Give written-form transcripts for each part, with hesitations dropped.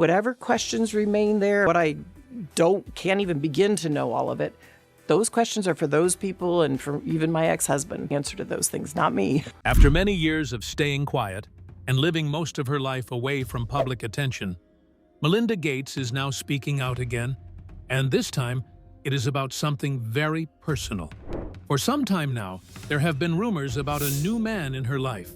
Whatever questions remain there, what I can't even begin to know all of it, those questions are for those people and for even my ex-husband. Answer to those things, not me. After many years of staying quiet and living most of her life away from public attention, Melinda Gates is now speaking out again, and this time it is about something very personal. For some time now, there have been rumors about a new man in her life,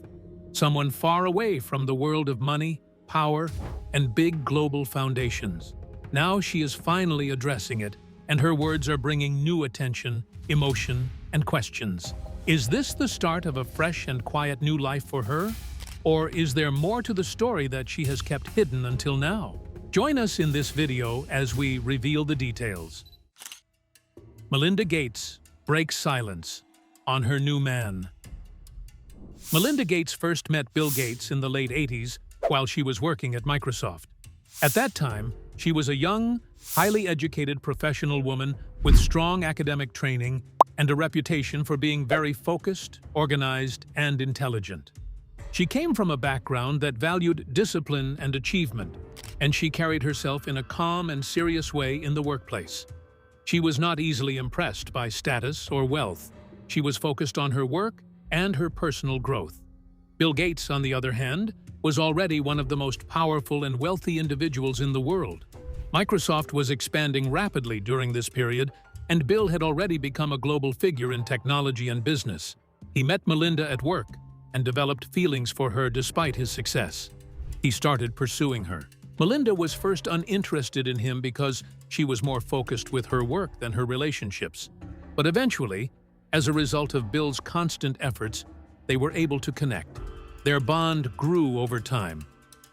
someone far away from the world of money, power, and big global foundations. Now she is finally addressing it, and her words are bringing new attention, emotion, and questions. Is this the start of a fresh and quiet new life for her? Or is there more to the story that she has kept hidden until now? Join us in this video as we reveal the details. Melinda Gates breaks silence on her new man. Melinda Gates first met Bill Gates in the late 80s while she was working at Microsoft. At that time, she was a young, highly educated professional woman with strong academic training and a reputation for being very focused, organized, and intelligent. She came from a background that valued discipline and achievement, and she carried herself in a calm and serious way in the workplace. She was not easily impressed by status or wealth. She was focused on her work and her personal growth. Bill Gates, on the other hand, was already one of the most powerful and wealthy individuals in the world. Microsoft was expanding rapidly during this period, and Bill had already become a global figure in technology and business. He met Melinda at work and developed feelings for her despite his success. He started pursuing her. Melinda was first uninterested in him because she was more focused with her work than her relationships. But eventually, as a result of Bill's constant efforts, they were able to connect. Their bond grew over time.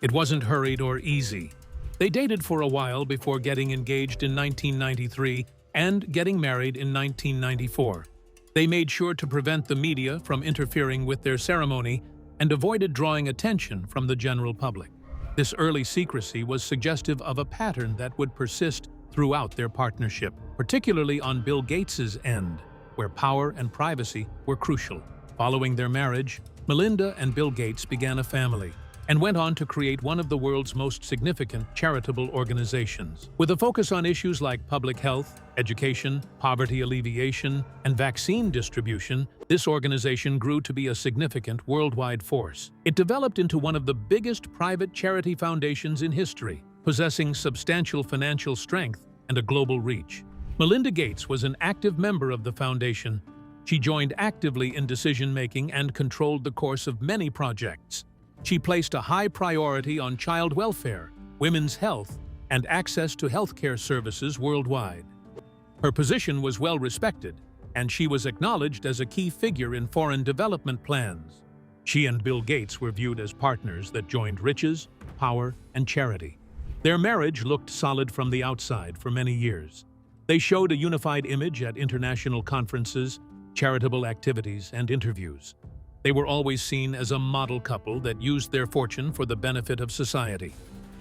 It wasn't hurried or easy. They dated for a while before getting engaged in 1993 and getting married in 1994. They made sure to prevent the media from interfering with their ceremony and avoided drawing attention from the general public. This early secrecy was suggestive of a pattern that would persist throughout their partnership, particularly on Bill Gates's end, where power and privacy were crucial. Following their marriage, Melinda and Bill Gates began a family and went on to create one of the world's most significant charitable organizations. With a focus on issues like public health, education, poverty alleviation, and vaccine distribution, this organization grew to be a significant worldwide force. It developed into one of the biggest private charity foundations in history, possessing substantial financial strength and a global reach. Melinda Gates was an active member of the foundation. She joined actively in decision-making and controlled the course of many projects. She placed a high priority on child welfare, women's health, and access to healthcare services worldwide. Her position was well respected, and she was acknowledged as a key figure in foreign development plans. She and Bill Gates were viewed as partners that joined riches, power, and charity. Their marriage looked solid from the outside for many years. They showed a unified image at international conferences, charitable activities, and interviews. They were always seen as a model couple that used their fortune for the benefit of society.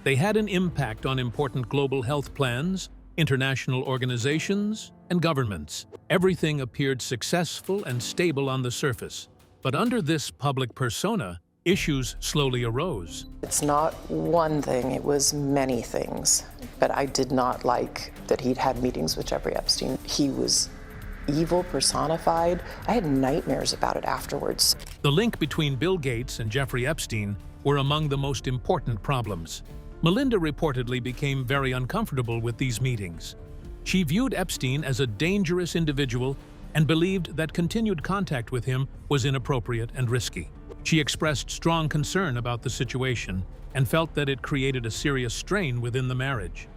They had an impact on important global health plans, international organizations, and governments. Everything appeared successful and stable on the surface. But under this public persona, issues slowly arose. It's not one thing, it was many things. But I did not like that he'd had meetings with Jeffrey Epstein. He was evil personified. I had nightmares about it afterwards. The link between Bill Gates and Jeffrey Epstein were among the most important problems. Melinda reportedly became very uncomfortable with these meetings. She viewed Epstein as a dangerous individual and believed that continued contact with him was inappropriate and risky. She expressed strong concern about the situation and felt that it created a serious strain within the marriage.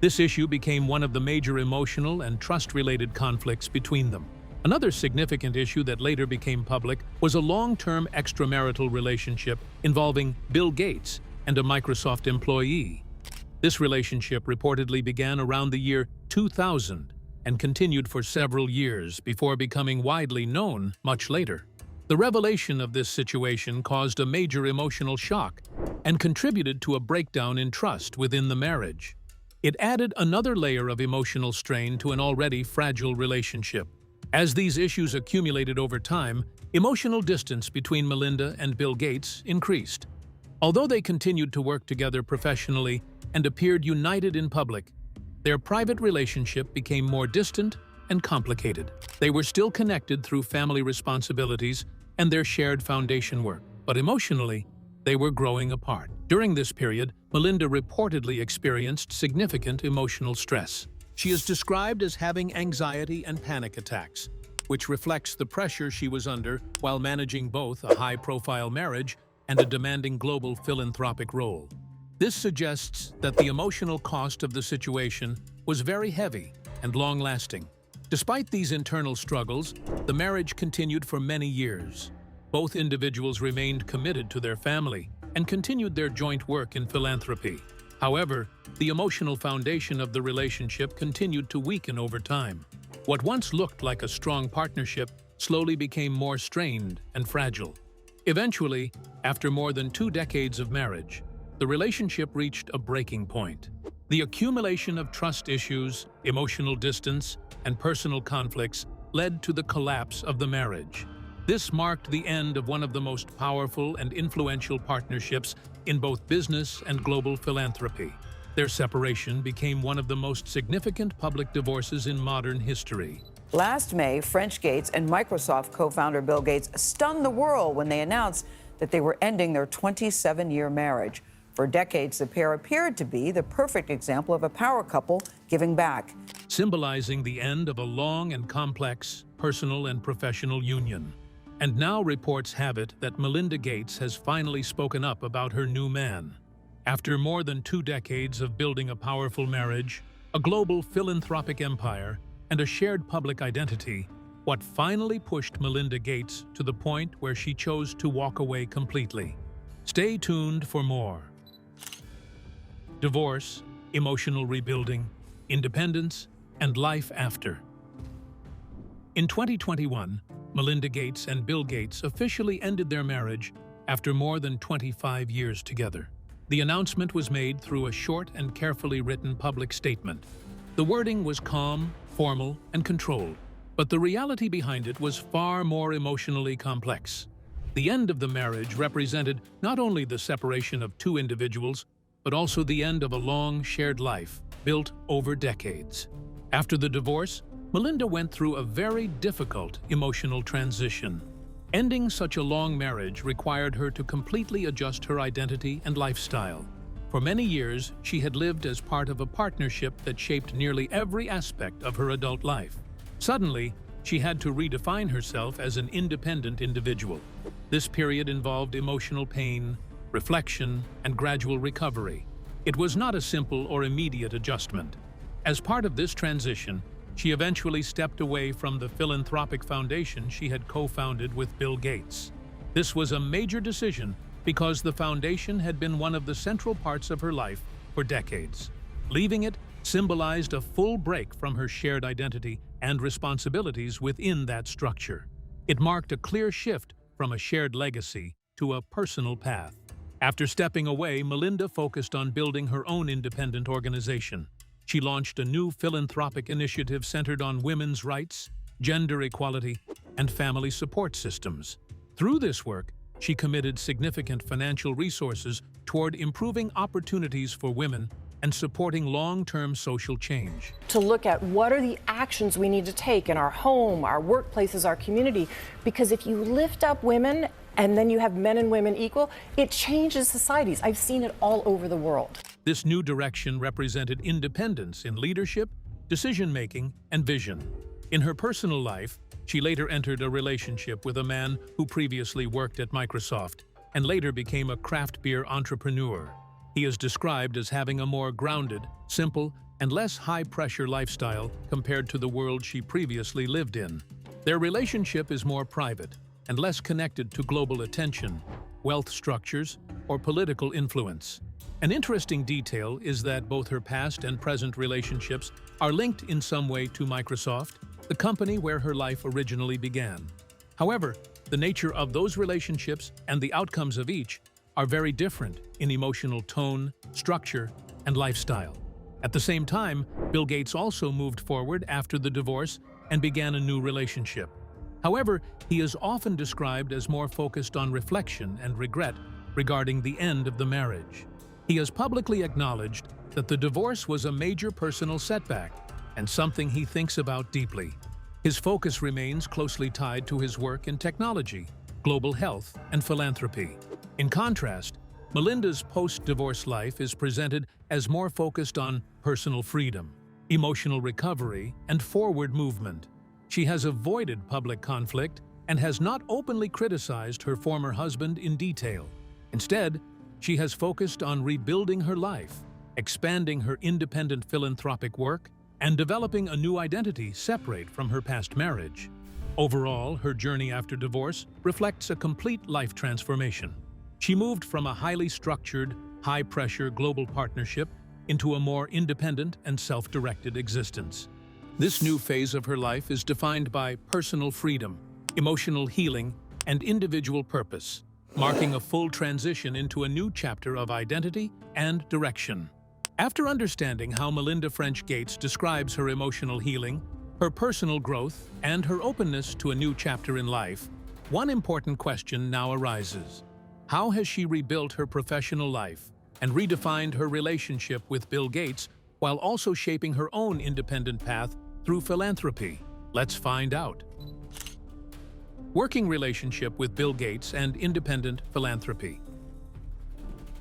This issue became one of the major emotional and trust-related conflicts between them. Another significant issue that later became public was a long-term extramarital relationship involving Bill Gates and a Microsoft employee. This relationship reportedly began around the year 2000 and continued for several years before becoming widely known much later. The revelation of this situation caused a major emotional shock and contributed to a breakdown in trust within the marriage. It added another layer of emotional strain to an already fragile relationship. As these issues accumulated over time, emotional distance between Melinda and Bill Gates increased. Although they continued to work together professionally and appeared united in public, their private relationship became more distant and complicated. They were still connected through family responsibilities and their shared foundation work, but emotionally, they were growing apart. During this period, Melinda reportedly experienced significant emotional stress. She is described as having anxiety and panic attacks, which reflects the pressure she was under while managing both a high-profile marriage and a demanding global philanthropic role. This suggests that the emotional cost of the situation was very heavy and long-lasting. Despite these internal struggles, the marriage continued for many years. Both individuals remained committed to their family and continued their joint work in philanthropy. However, the emotional foundation of the relationship continued to weaken over time. What once looked like a strong partnership slowly became more strained and fragile. Eventually, after more than 2 decades of marriage, the relationship reached a breaking point. The accumulation of trust issues, emotional distance, and personal conflicts led to the collapse of the marriage. This marked the end of one of the most powerful and influential partnerships in both business and global philanthropy. Their separation became one of the most significant public divorces in modern history. Last May, French Gates and Microsoft co-founder Bill Gates stunned the world when they announced that they were ending their 27-year marriage. For decades, the pair appeared to be the perfect example of a power couple giving back, symbolizing the end of a long and complex personal and professional union. And now reports have it that Melinda Gates has finally spoken up about her new man. After more than 2 decades of building a powerful marriage, a global philanthropic empire, and a shared public identity, what finally pushed Melinda Gates to the point where she chose to walk away completely. Stay tuned for more. Divorce, emotional rebuilding, independence, and life after. In 2021, Melinda Gates and Bill Gates officially ended their marriage after more than 25 years together. The announcement was made through a short and carefully written public statement. The wording was calm, formal, and controlled, but the reality behind it was far more emotionally complex. The end of the marriage represented not only the separation of 2 individuals, but also the end of a long, shared life built over decades. After the divorce, Melinda went through a very difficult emotional transition. Ending such a long marriage required her to completely adjust her identity and lifestyle. For many years, she had lived as part of a partnership that shaped nearly every aspect of her adult life. Suddenly, she had to redefine herself as an independent individual. This period involved emotional pain, reflection, and gradual recovery. It was not a simple or immediate adjustment. As part of this transition, she eventually stepped away from the philanthropic foundation she had co-founded with Bill Gates. This was a major decision because the foundation had been one of the central parts of her life for decades. Leaving it symbolized a full break from her shared identity and responsibilities within that structure. It marked a clear shift from a shared legacy to a personal path. After stepping away, Melinda focused on building her own independent organization. She launched a new philanthropic initiative centered on women's rights, gender equality, and family support systems. Through this work, she committed significant financial resources toward improving opportunities for women and supporting long-term social change. To look at what are the actions we need to take in our home, our workplaces, our community, because if you lift up women and then you have men and women equal, it changes societies. I've seen it all over the world. This new direction represented independence in leadership, decision-making, and vision. In her personal life, she later entered a relationship with a man who previously worked at Microsoft and later became a craft beer entrepreneur. He is described as having a more grounded, simple, and less high-pressure lifestyle compared to the world she previously lived in. Their relationship is more private and less connected to global attention, wealth structures, or political influence. An interesting detail is that both her past and present relationships are linked in some way to Microsoft, the company where her life originally began. However, the nature of those relationships and the outcomes of each are very different in emotional tone, structure, and lifestyle. At the same time, Bill Gates also moved forward after the divorce and began a new relationship. However, he is often described as more focused on reflection and regret regarding the end of the marriage. He has publicly acknowledged that the divorce was a major personal setback and something he thinks about deeply. His focus remains closely tied to his work in technology, global health, and philanthropy. In contrast, Melinda's post-divorce life is presented as more focused on personal freedom, emotional recovery, and forward movement. She has avoided public conflict and has not openly criticized her former husband in detail. Instead, she has focused on rebuilding her life, expanding her independent philanthropic work, and developing a new identity separate from her past marriage. Overall, her journey after divorce reflects a complete life transformation. She moved from a highly structured, high-pressure global partnership into a more independent and self-directed existence. This new phase of her life is defined by personal freedom, emotional healing, and individual purpose, marking a full transition into a new chapter of identity and direction. After understanding how Melinda French Gates describes her emotional healing, her personal growth, and her openness to a new chapter in life, one important question now arises. How has she rebuilt her professional life and redefined her relationship with Bill Gates while also shaping her own independent path through philanthropy? Let's find out. Working relationship with Bill Gates and independent philanthropy.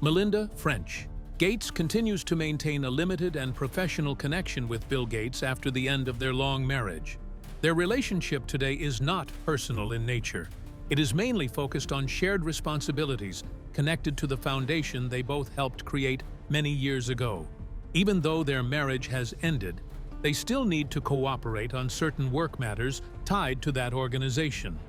Melinda French Gates continues to maintain a limited and professional connection with Bill Gates after the end of their long marriage. Their relationship today is not personal in nature. It is mainly focused on shared responsibilities connected to the foundation they both helped create many years ago. Even though their marriage has ended, they still need to cooperate on certain work matters tied to that organization.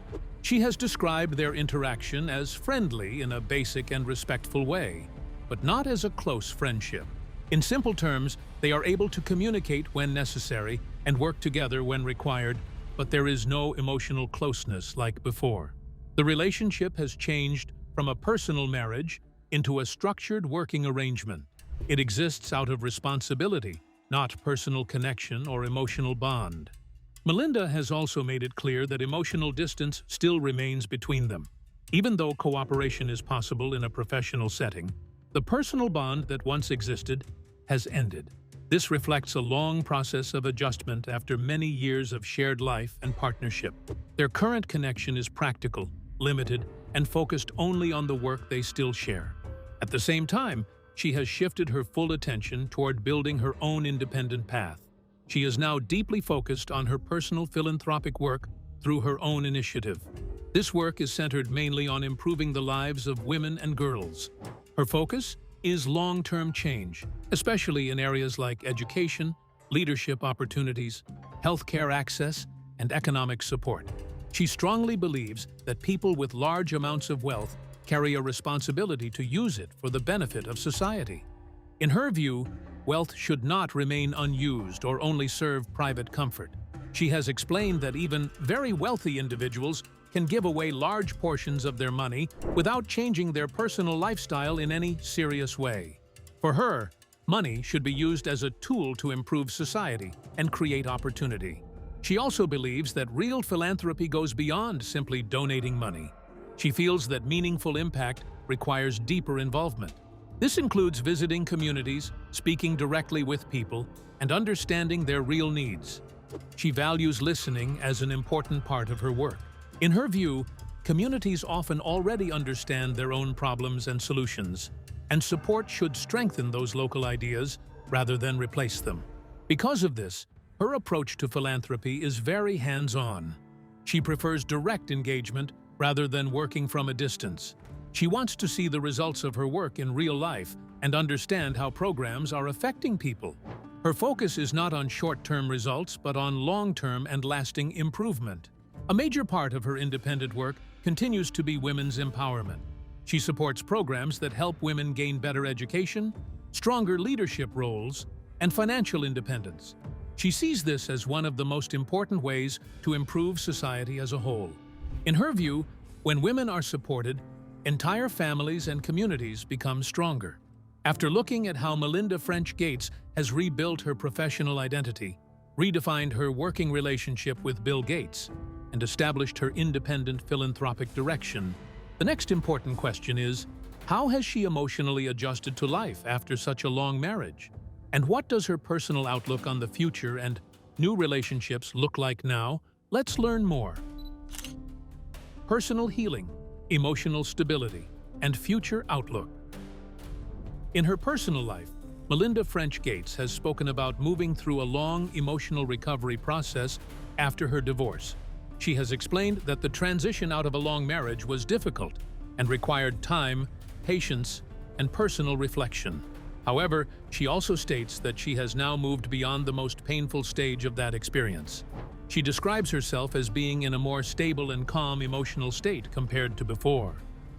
She has described their interaction as friendly in a basic and respectful way, but not as a close friendship. In simple terms, they are able to communicate when necessary and work together when required, but there is no emotional closeness like before. The relationship has changed from a personal marriage into a structured working arrangement. It exists out of responsibility, not personal connection or emotional bond. Melinda has also made it clear that emotional distance still remains between them. Even though cooperation is possible in a professional setting, the personal bond that once existed has ended. This reflects a long process of adjustment after many years of shared life and partnership. Their current connection is practical, limited, and focused only on the work they still share. At the same time, she has shifted her full attention toward building her own independent path. She is now deeply focused on her personal philanthropic work through her own initiative. This work is centered mainly on improving the lives of women and girls. Her focus is long-term change, especially in areas like education, leadership opportunities, healthcare access, and economic support. She strongly believes that people with large amounts of wealth carry a responsibility to use it for the benefit of society. In her view, wealth should not remain unused or only serve private comfort. She has explained that even very wealthy individuals can give away large portions of their money without changing their personal lifestyle in any serious way. For her, money should be used as a tool to improve society and create opportunity. She also believes that real philanthropy goes beyond simply donating money. She feels that meaningful impact requires deeper involvement. This includes visiting communities, speaking directly with people, and understanding their real needs. She values listening as an important part of her work. In her view, communities often already understand their own problems and solutions, and support should strengthen those local ideas rather than replace them. Because of this, her approach to philanthropy is very hands-on. She prefers direct engagement rather than working from a distance. She wants to see the results of her work in real life and understand how programs are affecting people. Her focus is not on short-term results, but on long-term and lasting improvement. A major part of her independent work continues to be women's empowerment. She supports programs that help women gain better education, stronger leadership roles, and financial independence. She sees this as one of the most important ways to improve society as a whole. In her view, when women are supported, entire families and communities become stronger. After looking at how Melinda French Gates has rebuilt her professional identity, redefined her working relationship with Bill Gates, and established her independent philanthropic direction, the next important question is, How has she emotionally adjusted to life after such a long marriage? And what does her personal outlook on the future and new relationships look like now? Let's learn more. Personal healing, emotional stability, and future outlook. In her personal life, Melinda Gates has spoken about moving through a long emotional recovery process after her divorce. She has explained that the transition out of a long marriage was difficult and required time, patience, and personal reflection. However, she also states that she has now moved beyond the most painful stage of that experience. She describes herself as being in a more stable and calm emotional state compared to before.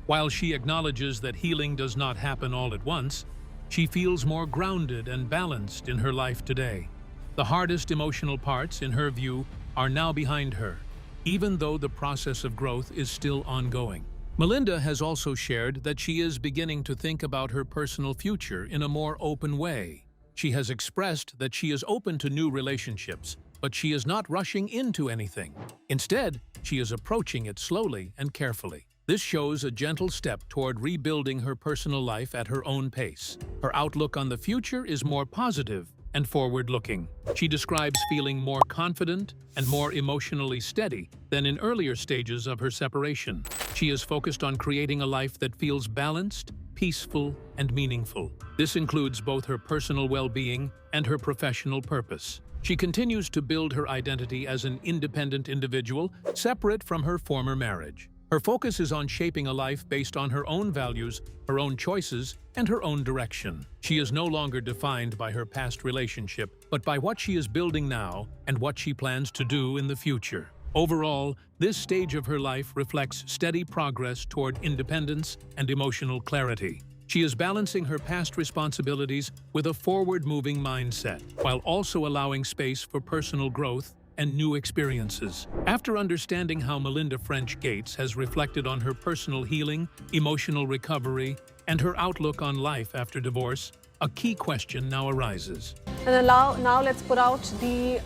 While she acknowledges that healing does not happen all at once, she feels more grounded and balanced in her life today. The hardest emotional parts, in her view, are now behind her, even though the process of growth is still ongoing. Melinda has also shared that she is beginning to think about her personal future in a more open way. She has expressed that she is open to new relationships, but she is not rushing into anything. Instead, she is approaching it slowly and carefully. This shows a gentle step toward rebuilding her personal life at her own pace. Her outlook on the future is more positive and forward-looking. She describes feeling more confident and more emotionally steady than in earlier stages of her separation. She is focused on creating a life that feels balanced, peaceful, and meaningful. This includes both her personal well-being and her professional purpose. She continues to build her identity as an independent individual, separate from her former marriage. Her focus is on shaping a life based on her own values, her own choices, and her own direction. She is no longer defined by her past relationship, but by what she is building now and what she plans to do in the future. Overall, this stage of her life reflects steady progress toward independence and emotional clarity. She is balancing her past responsibilities with a forward-moving mindset, while also allowing space for personal growth and new experiences. After understanding how Melinda Gates has reflected on her personal healing, emotional recovery, and her outlook on life after divorce, a key question now arises. And now let's put out the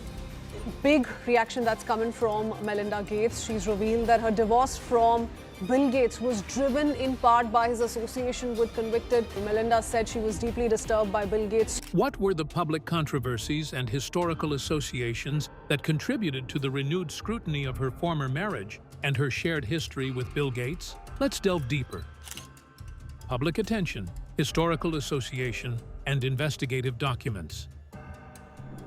big reaction that's coming from Melinda Gates. She's revealed that her divorce from Bill Gates was driven in part by his association with convicted. Melinda said she was deeply disturbed by Bill Gates. What were the public controversies and historical associations that contributed to the renewed scrutiny of her former marriage and her shared history with Bill Gates? Let's delve deeper. Public attention, historical association, and investigative documents.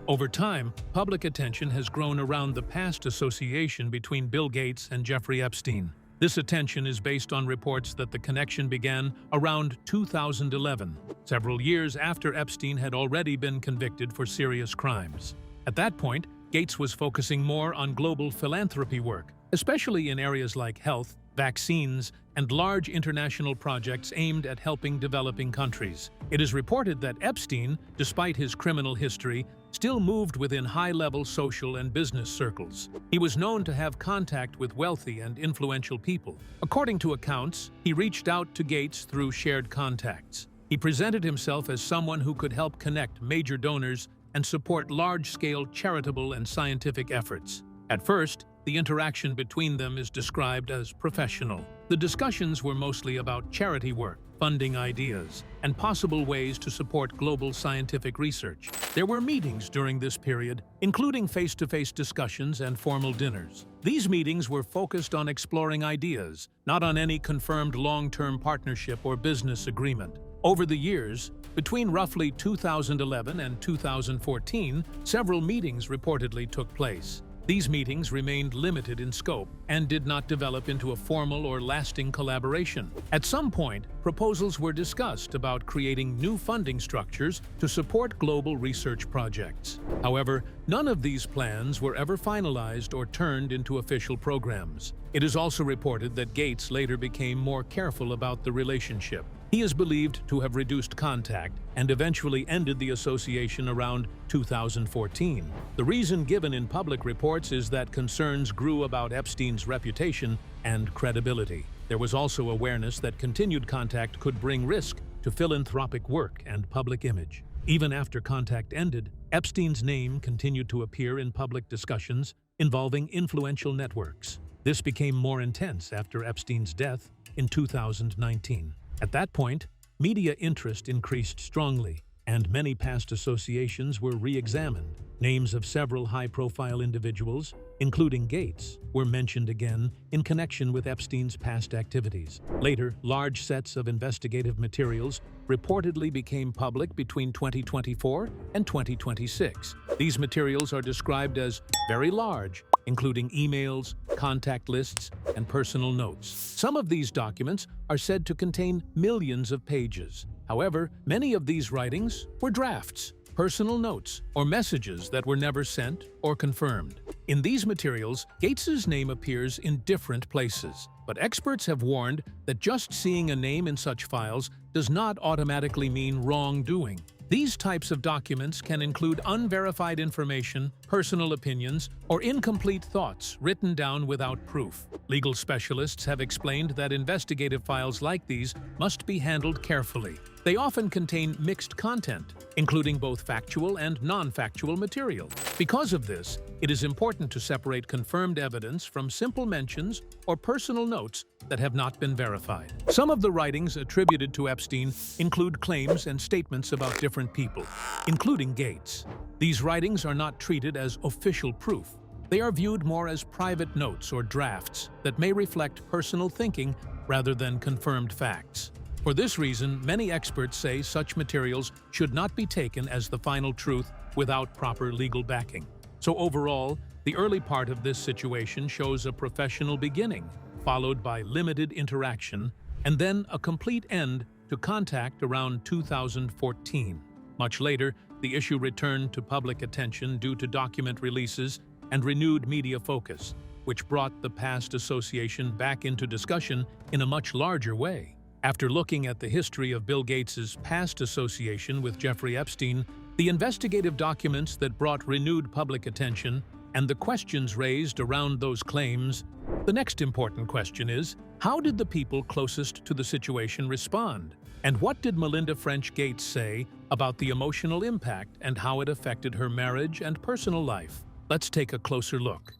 Over time, public attention has grown around the past association between Bill Gates and Jeffrey Epstein. This attention is based on reports that the connection began around 2011, several years after Epstein had already been convicted for serious crimes. At that point, Gates was focusing more on global philanthropy work, especially in areas like health, vaccines, and large international projects aimed at helping developing countries. It is reported that Epstein, despite his criminal history, still moved within high-level social and business circles. He was known to have contact with wealthy and influential people. According to accounts, he reached out to Gates through shared contacts. He presented himself as someone who could help connect major donors and support large-scale charitable and scientific efforts. At first, the interaction between them is described as professional. The discussions were mostly about charity work, funding ideas, and possible ways to support global scientific research. There were meetings during this period, including face-to-face discussions and formal dinners. These meetings were focused on exploring ideas, not on any confirmed long-term partnership or business agreement. Over the years, between roughly 2011 and 2014, several meetings reportedly took place. These meetings remained limited in scope and did not develop into a formal or lasting collaboration. At some point, proposals were discussed about creating new funding structures to support global research projects. However, none of these plans were ever finalized or turned into official programs. It is also reported that Gates later became more careful about the relationship. He is believed to have reduced contact and eventually ended the association around 2014. The reason given in public reports is that concerns grew about Epstein's reputation and credibility. There was also awareness that continued contact could bring risk to philanthropic work and public image. Even after contact ended, Epstein's name continued to appear in public discussions involving influential networks. This became more intense after Epstein's death in 2019. At that point, media interest increased strongly, and many past associations were re-examined. Names of several high-profile individuals, including Gates, were mentioned again in connection with Epstein's past activities. Later, large sets of investigative materials reportedly became public between 2024 and 2026. These materials are described as very large, including emails, contact lists, and personal notes. Some of these documents are said to contain millions of pages. However, many of these writings were drafts, personal notes, or messages that were never sent or confirmed. In these materials, Gates's name appears in different places, but experts have warned that just seeing a name in such files does not automatically mean wrongdoing. These types of documents can include unverified information, personal opinions, or incomplete thoughts written down without proof. Legal specialists have explained that investigative files like these must be handled carefully. They often contain mixed content, including both factual and non-factual material. Because of this, it is important to separate confirmed evidence from simple mentions or personal notes that have not been verified. Some of the writings attributed to Epstein include claims and statements about different people, including Gates. These writings are not treated as official proof. They are viewed more as private notes or drafts that may reflect personal thinking rather than confirmed facts. For this reason, many experts say such materials should not be taken as the final truth without proper legal backing. So overall, the early part of this situation shows a professional beginning, followed by limited interaction, and then a complete end to contact around 2014. Much later, the issue returned to public attention due to document releases and renewed media focus, which brought the past association back into discussion in a much larger way. After looking at the history of Bill Gates's past association with Jeffrey Epstein, the investigative documents that brought renewed public attention, and the questions raised around those claims, the next important question is, how did the people closest to the situation respond? And what did Melinda French Gates say about the emotional impact and how it affected her marriage and personal life? Let's take a closer look.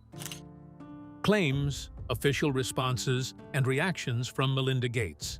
Claims, official responses, and reactions from Melinda Gates.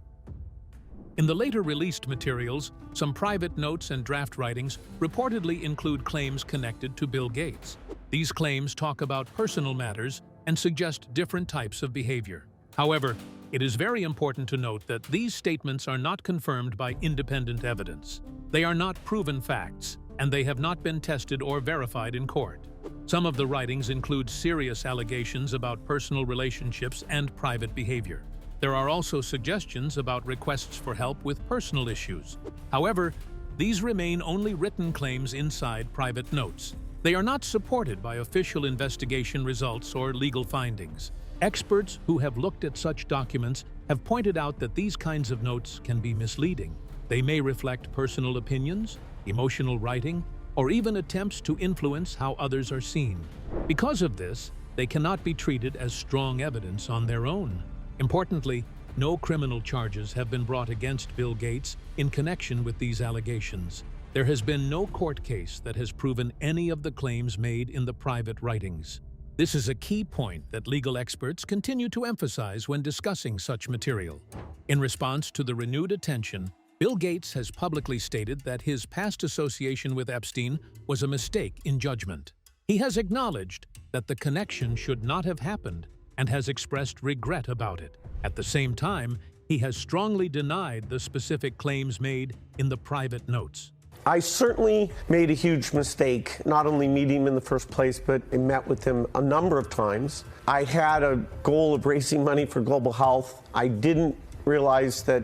In the later released materials, some private notes and draft writings reportedly include claims connected to Bill Gates. These claims talk about personal matters and suggest different types of behavior. However, it is very important to note that these statements are not confirmed by independent evidence. They are not proven facts, and they have not been tested or verified in court. Some of the writings include serious allegations about personal relationships and private behavior. There are also suggestions about requests for help with personal issues. However, these remain only written claims inside private notes. They are not supported by official investigation results or legal findings. Experts who have looked at such documents have pointed out that these kinds of notes can be misleading. They may reflect personal opinions, emotional writing, or even attempts to influence how others are seen. Because of this, they cannot be treated as strong evidence on their own. Importantly, no criminal charges have been brought against Bill Gates in connection with these allegations. There has been no court case that has proven any of the claims made in the private writings. This is a key point that legal experts continue to emphasize when discussing such material. In response to the renewed attention, Bill Gates has publicly stated that his past association with Epstein was a mistake in judgment. He has acknowledged that the connection should not have happened and has expressed regret about it. At the same time, he has strongly denied the specific claims made in the private notes. I certainly made a huge mistake, not only meeting him in the first place, but I met with him a number of times. I had a goal of raising money for global health. I didn't realize that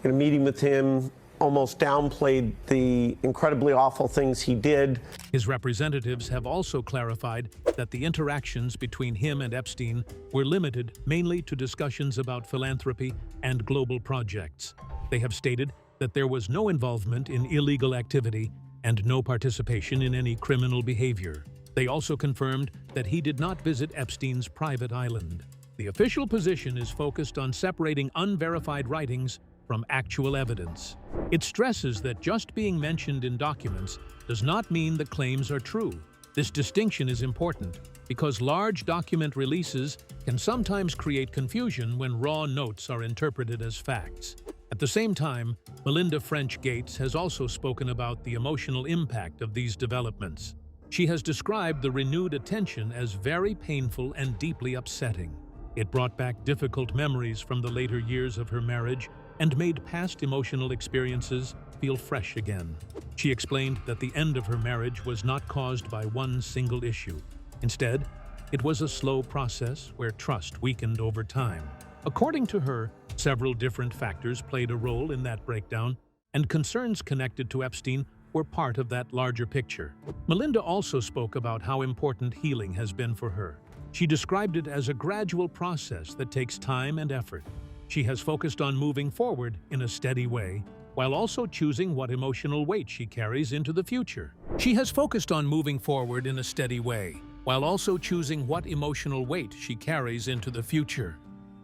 meeting with him almost downplayed the incredibly awful things he did. His representatives have also clarified that the interactions between him and Epstein were limited mainly to discussions about philanthropy and global projects. They have stated that there was no involvement in illegal activity and no participation in any criminal behavior. They also confirmed that he did not visit Epstein's private island. The official position is focused on separating unverified writings from actual evidence. It stresses that just being mentioned in documents does not mean the claims are true. This distinction is important because large document releases can sometimes create confusion when raw notes are interpreted as facts. At the same time, Melinda French Gates has also spoken about the emotional impact of these developments. She has described the renewed attention as very painful and deeply upsetting. It brought back difficult memories from the later years of her marriage and made past emotional experiences feel fresh again. She explained that the end of her marriage was not caused by one single issue. Instead, it was a slow process where trust weakened over time. According to her, several different factors played a role in that breakdown, and concerns connected to Epstein were part of that larger picture. Melinda also spoke about how important healing has been for her. She described it as a gradual process that takes time and effort. She has focused on moving forward in a steady way, while also choosing what emotional weight she carries into the future. She has focused on moving forward in a steady way, while also choosing what emotional weight she carries into the future.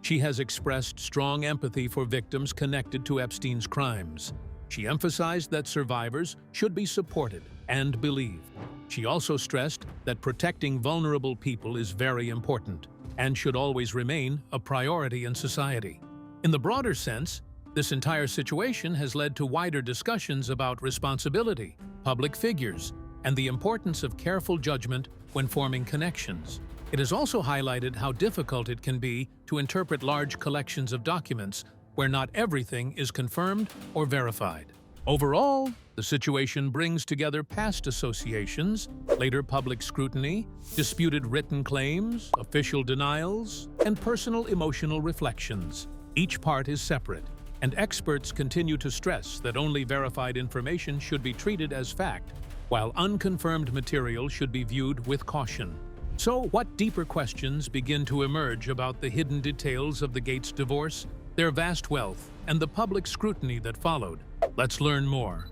She has expressed strong empathy for victims connected to Epstein's crimes. She emphasized that survivors should be supported and believed. She also stressed that protecting vulnerable people is very important and should always remain a priority in society. In the broader sense, this entire situation has led to wider discussions about responsibility, public figures, and the importance of careful judgment when forming connections. It has also highlighted how difficult it can be to interpret large collections of documents where not everything is confirmed or verified. Overall, the situation brings together past associations, later public scrutiny, disputed written claims, official denials, and personal emotional reflections. Each part is separate, and experts continue to stress that only verified information should be treated as fact, while unconfirmed material should be viewed with caution. So, what deeper questions begin to emerge about the hidden details of the Gates divorce, their vast wealth, and the public scrutiny that followed? Let's learn more.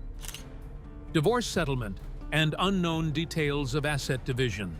Divorce settlement and unknown details of asset division.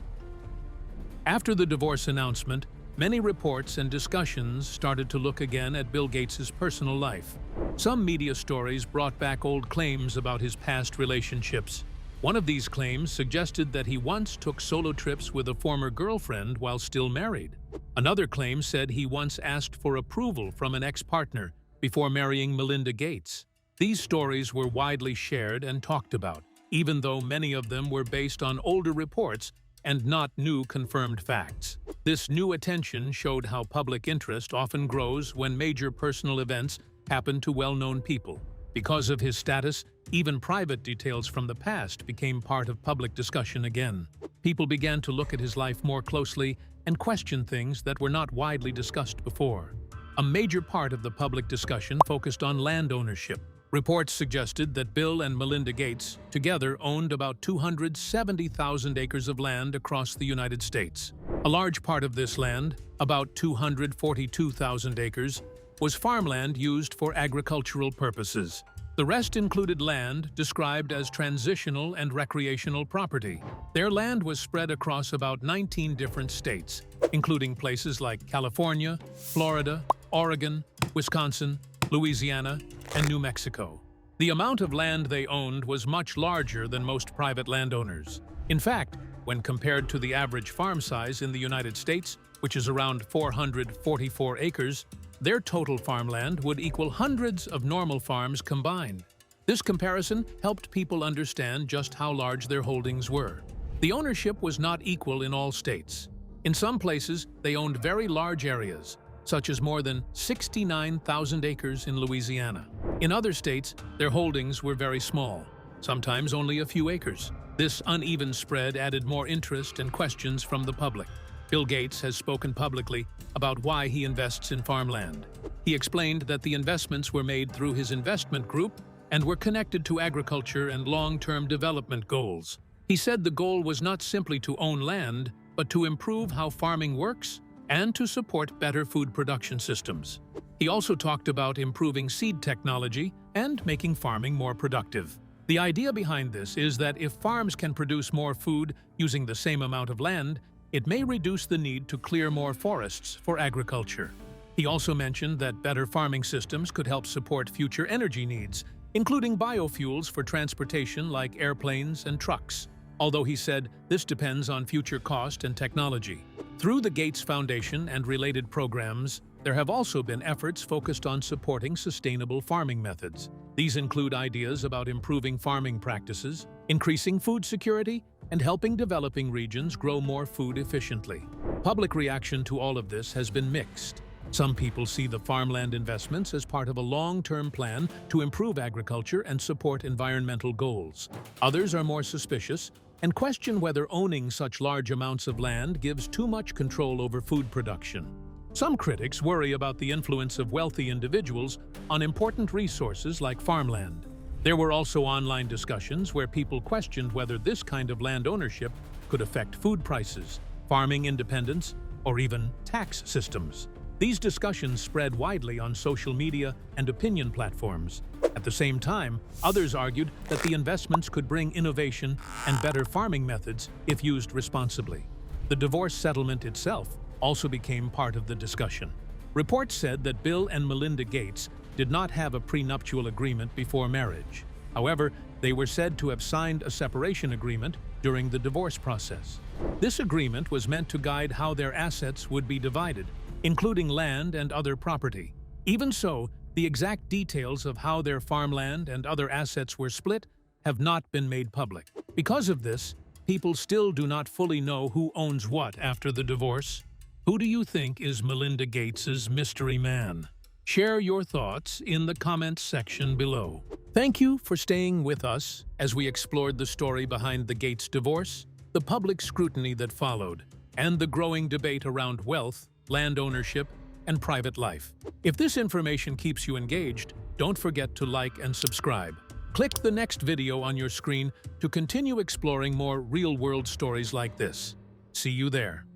After the divorce announcement, many reports and discussions started to look again at Bill Gates's personal life. Some media stories brought back old claims about his past relationships. One of these claims suggested that he once took solo trips with a former girlfriend while still married. Another claim said he once asked for approval from an ex-partner before marrying Melinda Gates. These stories were widely shared and talked about, even though many of them were based on older reports and not new confirmed facts. This new attention showed how public interest often grows when major personal events happen to well-known people. Because of his status, even private details from the past became part of public discussion again. People began to look at his life more closely and question things that were not widely discussed before. A major part of the public discussion focused on land ownership. Reports suggested that Bill and Melinda Gates together owned about 270,000 acres of land across the United States. A large part of this land, about 242,000 acres, was farmland used for agricultural purposes. The rest included land described as transitional and recreational property. Their land was spread across about 19 different states, including places like California, Florida, Oregon, Wisconsin, Louisiana, and New Mexico. The amount of land they owned was much larger than most private landowners. In fact, when compared to the average farm size in the United States, which is around 444 acres, their total farmland would equal hundreds of normal farms combined. This comparison helped people understand just how large their holdings were. The ownership was not equal in all states. In some places, they owned very large areas, such as more than 69,000 acres in Louisiana. In other states, their holdings were very small, sometimes only a few acres. This uneven spread added more interest and questions from the public. Bill Gates has spoken publicly about why he invests in farmland. He explained that the investments were made through his investment group and were connected to agriculture and long-term development goals. He said the goal was not simply to own land, but to improve how farming works and to support better food production systems. He also talked about improving seed technology and making farming more productive. The idea behind this is that if farms can produce more food using the same amount of land, it may reduce the need to clear more forests for agriculture. He also mentioned that better farming systems could help support future energy needs, including biofuels for transportation like airplanes and trucks, although he said this depends on future cost and technology. Through the Gates Foundation and related programs, There have also been efforts focused on supporting sustainable farming methods. These include ideas about improving farming practices, increasing food security, and helping developing regions grow more food efficiently. Public reaction to all of this has been mixed. Some people see the farmland investments as part of a long-term plan to improve agriculture and support environmental goals. Others are more suspicious and question whether owning such large amounts of land gives too much control over food production. Some critics worry about the influence of wealthy individuals on important resources like farmland. There were also online discussions where people questioned whether this kind of land ownership could affect food prices, farming independence, or even tax systems. These discussions spread widely on social media and opinion platforms. At the same time, others argued that the investments could bring innovation and better farming methods if used responsibly. The divorce settlement itself also became part of the discussion. Reports said that Bill and Melinda Gates did not have a prenuptial agreement before marriage. However, they were said to have signed a separation agreement during the divorce process. This agreement was meant to guide how their assets would be divided, including land and other property. Even so, the exact details of how their farmland and other assets were split have not been made public. Because of this, people still do not fully know who owns what after the divorce. Who do you think is Melinda Gates's mystery man? Share your thoughts in the comments section below. Thank you for staying with us as we explored the story behind the Gates divorce, the public scrutiny that followed, and the growing debate around wealth, land ownership, and private life. If this information keeps you engaged, don't forget to like and subscribe. Click the next video on your screen to continue exploring more real-world stories like this. See you there.